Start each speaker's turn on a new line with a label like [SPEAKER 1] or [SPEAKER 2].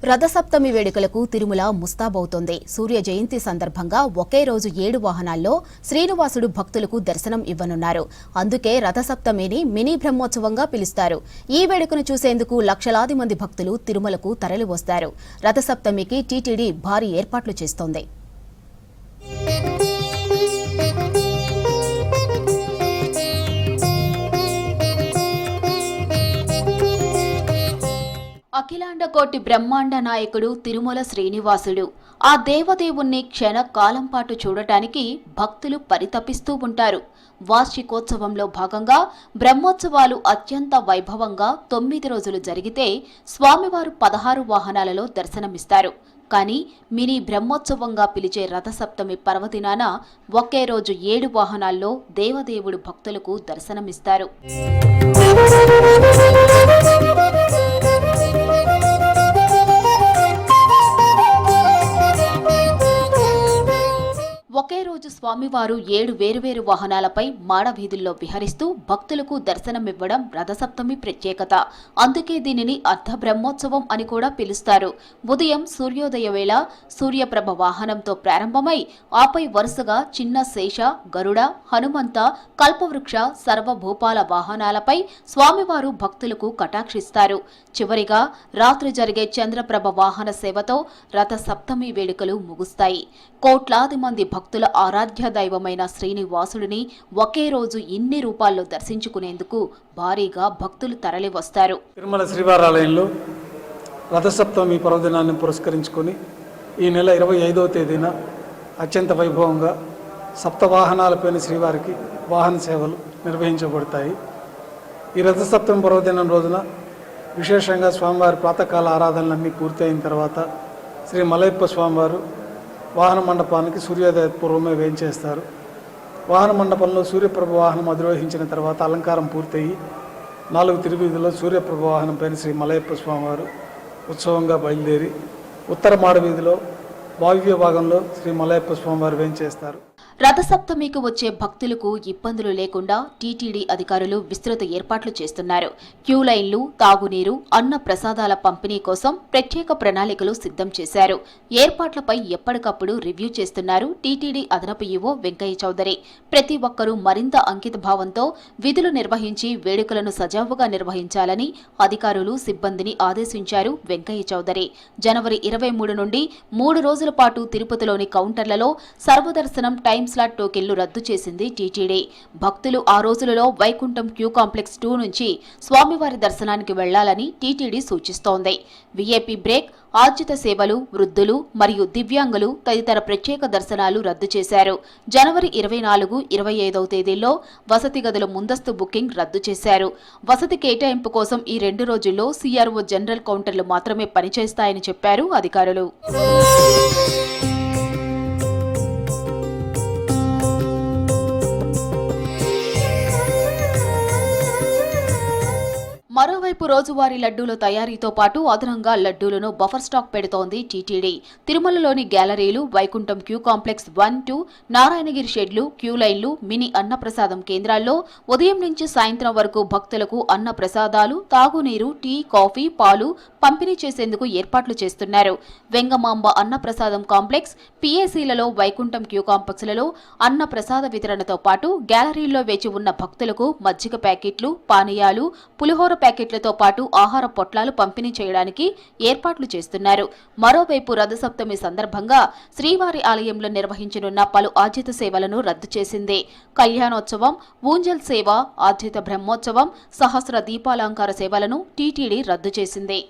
[SPEAKER 1] రథసప్తమి వేడుకలకు తిరుమల ముస్తాబవుతోంది. సూర్య జయంతి సందర్భంగా ఒకే రోజు 7 వాహనాల్లో శ్రీనివాసుడు భక్తులకు దర్శనం ఇవ్వనున్నారు. అందుకే రథసప్తమిని మినీ బ్రహ్మోత్సవంగా పిలుస్తారు. ఈ వేడుకను చూసేందుకు లక్షలాది మంది భక్తులు తిరుమలకు తరలివస్తారు. రథసప్తమికి టీటీడీ భారీ ఏర్పాట్లు చేస్తోంది. అఖిలాండ కోటి బ్రహ్మాండ నాయకుడు తిరుమల శ్రీనివాసుడు. ఆ దేవదేవుణ్ణి క్షణ కాలం పాటు చూడటానికి భక్తులు పరితపిస్తూ ఉంటారు. వార్షికోత్సవంలో భాగంగా బ్రహ్మోత్సవాలు అత్యంత వైభవంగా 9 రోజులు జరిగితే స్వామివారు 16 వాహనాలలో దర్శనమిస్తారు. కానీ మినీ బ్రహ్మోత్సవంగా పిలిచే రథసప్తమి పర్వదినాన ఒకే రోజు 7 వాహనాల్లో దేవదేవుడు భక్తులకు దర్శనమిస్తారు. ఒకే రోజు స్వామివారు 7 వేరువేరు వాహనాలపై మాడవీధుల్లో విహరిస్తూ భక్తులకు దర్శనమివ్వడం రథసప్తమి ప్రత్యేకత. అందుకే దీనిని అర్ధ బ్రహ్మోత్సవం అని కూడా పిలుస్తారు. ఉదయం సూర్యోదయ వేళ సూర్యప్రభ వాహనంతో ప్రారంభమై ఆపై వరుసగా చిన్న శేష, గరుడ, హనుమంత, కల్పవృక్ష, సర్వభూపాల వాహనాలపై స్వామివారు భక్తులకు కటాక్షిస్తారు. చివరిగా రాత్రి జరిగే చంద్రప్రభ వాహన సేవతో రథసప్తమి వేడుకలు ముగుస్తాయి. కోట్లాది మంది భక్తుల ఆరాధ్య దైవమైన శ్రీనివాసుడిని ఒకే రోజు ఇన్ని రూపాల్లో దర్శించుకునేందుకు భారీగా భక్తులు తరలివస్తారు.
[SPEAKER 2] తిరుమల శ్రీవారాలయంలో రథసప్తమి పర్వదినాన్ని పురస్కరించుకొని ఈ నెల 25వ తేదీన అత్యంత వైభవంగా సప్తవాహనాలపైన శ్రీవారికి వాహన సేవలు నిర్వహించబడతాయి. ఈ రథసప్తమి పర్వదినం రోజున విశేషంగా స్వామివారి ప్రాతకాల ఆరాధనలన్నీ పూర్తయిన తర్వాత శ్రీ మలయప్ప స్వామివారు వాహన మండపానికి సూర్యోదయ పూర్వమే వేయించేస్తారు. వాహన మండపంలో సూర్యప్రభ వాహనం అధిరోహించిన తర్వాత అలంకారం పూర్తయి 4 తిరువీధుల్లో సూర్యప్రభ వాహనం పైన శ్రీ మలయప్ప స్వామివారు ఉత్సవంగా బయలుదేరి ఉత్తర మాడవీధిలో వాయువ్య భాగంలో శ్రీ మలయప్ప స్వామివారు వేయించేస్తారు.
[SPEAKER 1] రథసప్తమికి వచ్చే భక్తులకు ఇబ్బందులు లేకుండా టీటీడీ అధికారులు విస్తృత ఏర్పాట్లు చేస్తున్నారు. క్యూ లైన్లు, తాగునీరు, అన్న ప్రసాదాల పంపిణీ కోసం ప్రత్యేక ప్రణాళికలు సిద్ధం చేశారు. ఏర్పాట్లపై ఎప్పటికప్పుడు రివ్యూ చేస్తున్నారు టీటీడీ అదనపు ఈవో వెంకయ్య చౌదరి. ప్రతి ఒక్కరూ మరింత అంకిత భావంతో విధులు నిర్వహించి వేడుకలను సజావుగా నిర్వహించాలని అధికారులు, సిబ్బందిని ఆదేశించారు వెంకయ్య చౌదరి. జనవరి 23 నుండి 3 రోజుల పాటు తిరుపతిలోని కౌంటర్లలో సర్వదర్శనం టైం స్లాట్ టోకెన్లు రద్దు చేసింది టీటీడీ. భక్తులు ఆ రోజులలో వైకుంఠం క్యూ కాంప్లెక్స్ 2 నుంచి స్వామివారి దర్శనానికి వెళ్లాలని టీటీడీ సూచిస్తోంది. వీఐపీ బ్రేక్, ఆర్జిత సేవలు, వృద్ధులు మరియు దివ్యాంగులు తదితర ప్రత్యేక దర్శనాలు రద్దు చేశారు. జనవరి 24, 25వ తేదీల్లో వసతి గదుల ముందస్తు బుకింగ్ రద్దు చేశారు. వసతి కేటాయింపు కోసం ఈ 2 రోజుల్లో సీఆర్ఓ జనరల్ కౌంటర్లు మాత్రమే పనిచేస్తాయని చెప్పారు అధికారులు. మరోవైపు రోజువారీ లడ్డూల తయారీతో పాటు అదనంగా లడ్డూలను బఫర్ స్టాక్ పెడుతోంది టీటీడీ. తిరుమలలోని గ్యాలరీలు, వైకుంఠం క్యూ కాంప్లెక్స్ 1, 2, నారాయణగిరి షెడ్లు, క్యూ లైన్లు, మినీ అన్నప్రసాదం కేంద్రాల్లో ఉదయం నుంచి సాయంత్రం వరకు భక్తులకు అన్న ప్రసాదాలు, తాగునీరు, టీ, కాఫీ, పాలు పంపిణీ చేసేందుకు ఏర్పాట్లు చేస్తున్నారు. వెంగమాంబ అన్నప్రసాదం కాంప్లెక్స్, పీఏసీలలో, వైకుంఠం క్యూ కాంప్లెక్స్లలో అన్న ప్రసాద వితరణతో పాటు గ్యాలరీల్లో వేచి ఉన్న భక్తులకు మజ్జిగ ప్యాకెట్లు, పానీయాలు, పులిహోర ప్యాకెట్లతో పాటు ఆహార పొట్లాలు పంపిణీ చేయడానికి ఏర్పాట్లు చేస్తున్నారు. మరోవైపు రథసప్తమి సందర్భంగా శ్రీవారి ఆలయంలో నిర్వహించనున్న పలు ఆర్జిత సేవలను రద్దు చేసింది. కళ్యాణోత్సవం, ఊంజల్ సేవ, ఆర్జిత బ్రహ్మోత్సవం, సహస్ర దీపాలంకార సేవలను టీటీడీ రద్దు చేసింది.